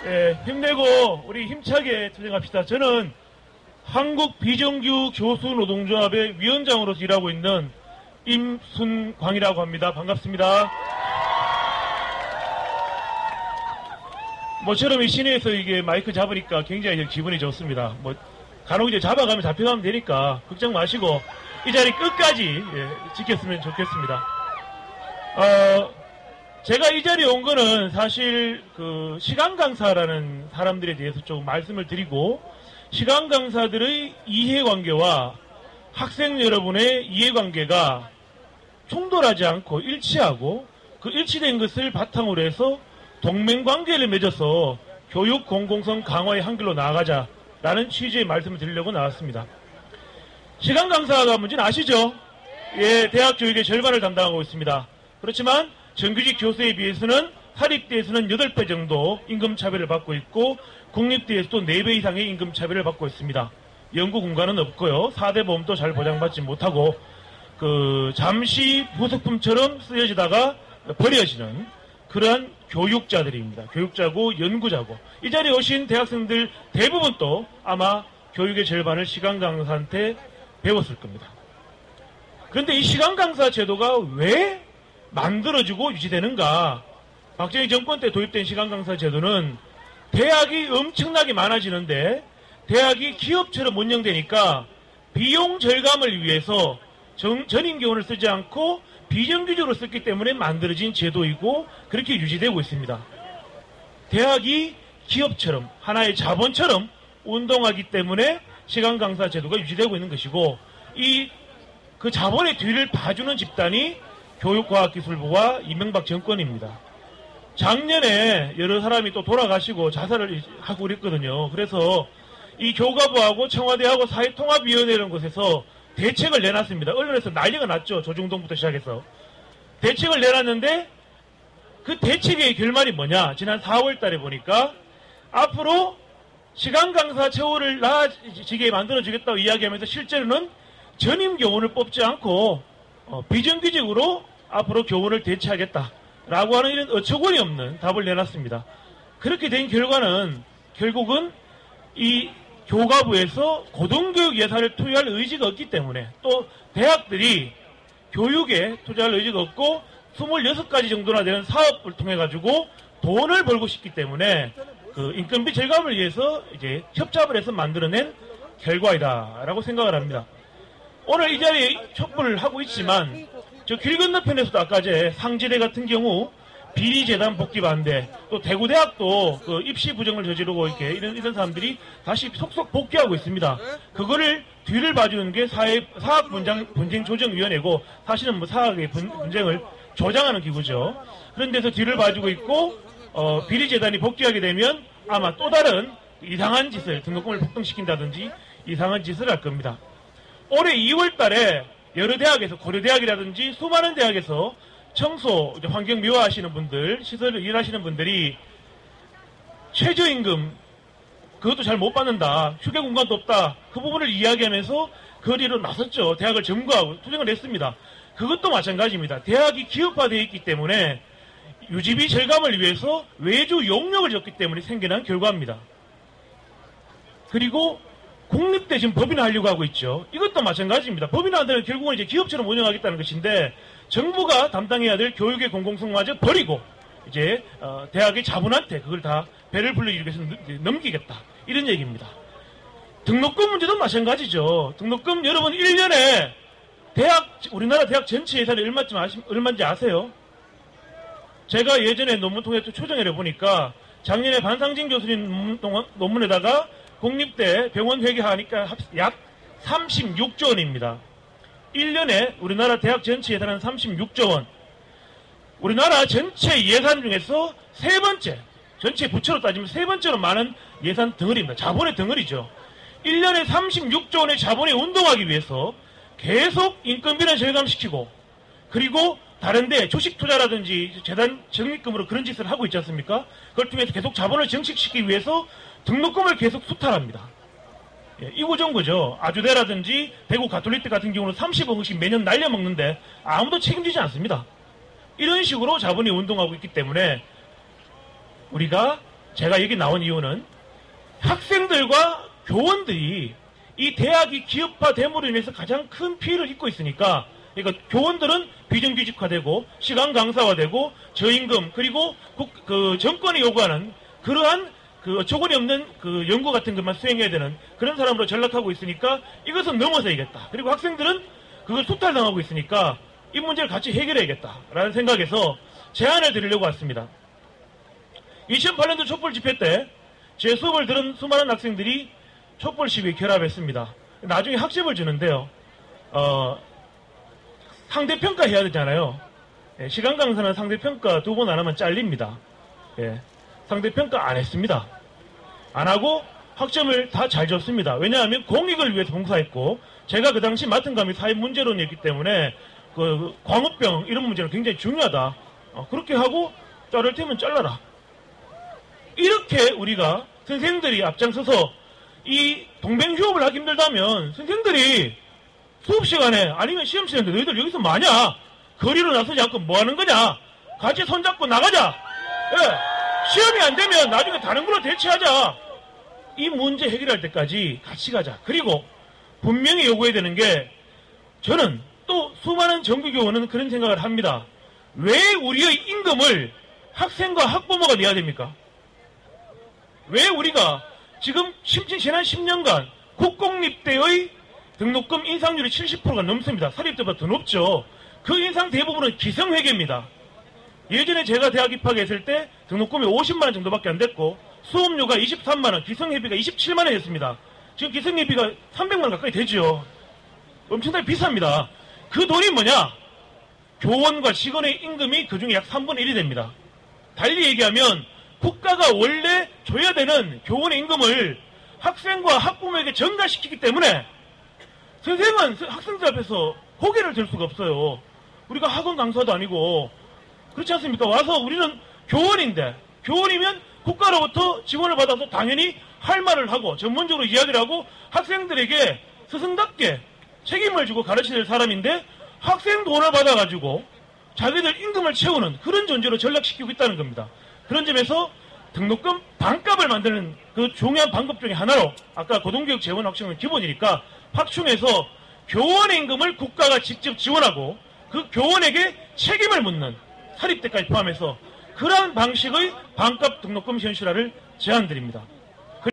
예, 힘내고 우리 힘차게 투쟁합시다. 저는 한국 비정규 교수노동조합의 위원장으로서 일하고 있는 임순광이라고 합니다. 반갑습니다. 모처럼 이 시내에서 이게 마이크 잡으니까 굉장히 기분이 좋습니다. 간혹 이제 잡아가면 잡혀가면 되니까 걱정 마시고 이 자리 끝까지 지켰으면 좋겠습니다. 제가 이 자리에 온 거는 사실 그 시간 강사라는 사람들에 대해서 좀 말씀을 드리고 시간 강사들의 이해관계와 학생 여러분의 이해관계가 충돌하지 않고 일치하고 그 일치된 것을 바탕으로 해서 동맹관계를 맺어서 교육 공공성 강화의 한 길로 나아가자라는 취지의 말씀을 드리려고 나왔습니다. 시간 강사가 뭔지는 아시죠? 예, 대학 교육의 절반을 담당하고 있습니다. 그렇지만 정규직 교수에 비해서는 사립대에서는 8배 정도 임금차별을 받고 있고 국립대에서도 4배 이상의 임금차별을 받고 있습니다. 연구 공간은 없고요. 4대 보험도 잘 보장받지 못하고 잠시 부속품처럼 쓰여지다가 버려지는 그러한 교육자들입니다. 교육자고 연구자고 이 자리에 오신 대학생들 대부분 또 아마 교육의 절반을 시간 강사한테 배웠을 겁니다. 그런데 이 시간 강사 제도가 왜 만들어지고 유지되는가? 박정희 정권 때 도입된 시간 강사 제도는 대학이 엄청나게 많아지는데 대학이 기업처럼 운영되니까 비용 절감을 위해서 전임 교원을 쓰지 않고 비정규직으로 썼기 때문에 만들어진 제도이고 그렇게 유지되고 있습니다. 대학이 기업처럼 하나의 자본처럼 운동하기 때문에 시간 강사 제도가 유지되고 있는 것이고 그 자본의 뒤를 봐주는 집단이 교육과학기술부와 이명박 정권입니다. 작년에 여러 사람이 또 돌아가시고 자살을 하고 그랬거든요. 그래서 이 교과부하고 청와대하고 사회통합위원회라는 곳에서 대책을 내놨습니다. 언론에서 난리가 났죠. 조중동부터 시작해서. 대책을 내놨는데 그 대책의 결말이 뭐냐. 지난 4월 달에 보니까 앞으로 시간 강사 처우를 나아지게 만들어주겠다고 이야기하면서 실제로는 전임 교원을 뽑지 않고 비정규직으로 앞으로 교원을 대체하겠다라고 하는 이런 어처구니 없는 답을 내놨습니다. 그렇게 된 결과는 결국은 이 교과부에서 고등교육 예산을 투여할 의지가 없기 때문에 또 대학들이 교육에 투자할 의지가 없고 26가지 정도나 되는 사업을 통해 가지고 돈을 벌고 싶기 때문에 그 인건비 절감을 위해서 이제 협잡을 해서 만들어낸 결과이다라고 생각을 합니다. 오늘 이 자리에 촛불을 하고 있지만 저 길 건너편에서도 아까 상지대 같은 경우 비리재단 복귀 반대, 또 대구대학도 그 입시 부정을 저지르고 이렇게 이런 사람들이 다시 속속 복귀하고 있습니다. 그거를 뒤를 봐주는 게 사학분쟁조정위원회고 사실은 사학의 분쟁을 조장하는 기구죠. 그런 데서 뒤를 봐주고 있고 비리재단이 복귀하게 되면 아마 또 다른 이상한 짓을 등록금을 폭등시킨다든지 이상한 짓을 할 겁니다. 올해 2월 달에 여러 대학에서 고려대학이라든지 수많은 대학에서 청소, 환경 미화하시는 분들, 시설을 일하시는 분들이 최저임금 그것도 잘 못 받는다. 휴게 공간도 없다. 그 부분을 이야기하면서 거리로 나섰죠. 대학을 점거하고 투쟁을 했습니다. 그것도 마찬가지입니다. 대학이 기업화되어 있기 때문에 유지비 절감을 위해서 외주 용역을 줬기 때문에 생겨난 결과입니다. 그리고 국립대 지금 법인화하려고 하고 있죠. 이것도 마찬가지입니다. 법인화되면 결국은 이제 기업처럼 운영하겠다는 것인데 정부가 담당해야 될 교육의 공공성마저 버리고 이제 대학의 자본한테 그걸 다 배를 불리기 위해서 넘기겠다. 이런 얘기입니다. 등록금 문제도 마찬가지죠. 등록금 여러분 1년에 우리나라 대학 전체 예산이 얼마인지 아세요? 제가 예전에 논문 통해 초정해를 보니까 작년에 반상진 교수님 논문에다가 국립대 병원 회계하니까 약 36조 원입니다. 1년에 우리나라 대학 전체 예산은 36조 원. 우리나라 전체 예산 중에서 세 번째, 전체 부처로 따지면 세 번째로 많은 예산 덩어리입니다. 자본의 덩어리죠. 1년에 36조 원의 자본에 운동하기 위해서 계속 인건비를 절감시키고 그리고 다른데 주식 투자라든지 재단 적립금으로 그런 짓을 하고 있지 않습니까? 그걸 통해서 계속 자본을 증식시키기 위해서 등록금을 계속 수탈합니다. 이 구조인 거죠. 아주대라든지 대구 가톨릭대 같은 경우는 30억씩 매년 날려먹는데 아무도 책임지지 않습니다. 이런 식으로 자본이 운동하고 있기 때문에 우리가 제가 여기 나온 이유는 학생들과 교원들이 이 대학이 기업화됨으로 인해서 가장 큰 피해를 입고 있으니까, 그러니까 교원들은 비정규직화되고 시간 강사화되고 저임금, 그리고 그 정권이 요구하는 그러한 그 어처구니 없는 그 연구 같은 것만 수행해야 되는 그런 사람으로 전락하고 있으니까 이것은 넘어서야겠다. 그리고 학생들은 그걸 수탈당하고 있으니까 이 문제를 같이 해결해야겠다라는 생각에서 제안을 드리려고 왔습니다. 2008년도 촛불 집회 때 제 수업을 들은 수많은 학생들이 촛불 시위에 결합했습니다. 나중에 학점을 주는데요. 상대평가 해야 되잖아요. 예, 시간 강사는 상대평가 2번 안 하면 잘립니다. 예, 상대평가 안 했습니다. 안 하고 학점을 다 잘 줬습니다. 왜냐하면 공익을 위해서 봉사했고, 제가 그 당시 맡은 감이 사회 문제론이었기 때문에 그 광우병 이런 문제는 굉장히 중요하다. 그렇게 하고 자를 테면 잘라라. 이렇게 우리가 선생들이 앞장서서 이 동맹휴업을 하기 힘들다면 선생들이 수업 시간에 아니면 시험 시간에 너희들 여기서 뭐하냐? 거리로 나서지 않고 뭐 하는 거냐? 같이 손잡고 나가자. 예, 시험이 안 되면 나중에 다른 걸로 대체하자. 이 문제 해결할 때까지 같이 가자. 그리고 분명히 요구해야 되는 게, 저는 또 수많은 정규교원은 그런 생각을 합니다. 왜 우리의 임금을 학생과 학부모가 내야 됩니까? 왜 우리가 지금 지난 10년간 국공립대의 등록금 인상률이 70%가 넘습니다. 사립대보다 더 높죠. 그 인상 대부분은 기성회계입니다. 예전에 제가 대학 입학했을 때 등록금이 50만원 정도밖에 안 됐고 수업료가 23만원, 기성회비가 27만원이었습니다. 지금 기성회비가 300만원 가까이 되죠. 엄청나게 비쌉니다. 그 돈이 뭐냐? 교원과 직원의 임금이 그중에 약 3분의 1이 됩니다. 달리 얘기하면 국가가 원래 줘야 되는 교원의 임금을 학생과 학부모에게 전가시키기 때문에 선생은 학생들 앞에서 고개를 들 수가 없어요. 우리가 학원 강사도 아니고 그렇지 않습니까? 와서 우리는 교원인데, 교원이면 국가로부터 지원을 받아서 당연히 할 말을 하고 전문적으로 이야기를 하고 학생들에게 스승답게 책임을 지고 가르쳐야 될 사람인데, 학생 돈을 받아가지고 자기들 임금을 채우는 그런 존재로 전락시키고 있다는 겁니다. 그런 점에서 등록금 반값을 만드는 그 중요한 방법 중에 하나로, 아까 고등교육 재원 확충은 기본이니까 확충해서 교원의 임금을 국가가 직접 지원하고 그 교원에게 책임을 묻는, 사립대까지 포함해서 그러한 방식의 반값 등록금 현실화를 제안드립니다.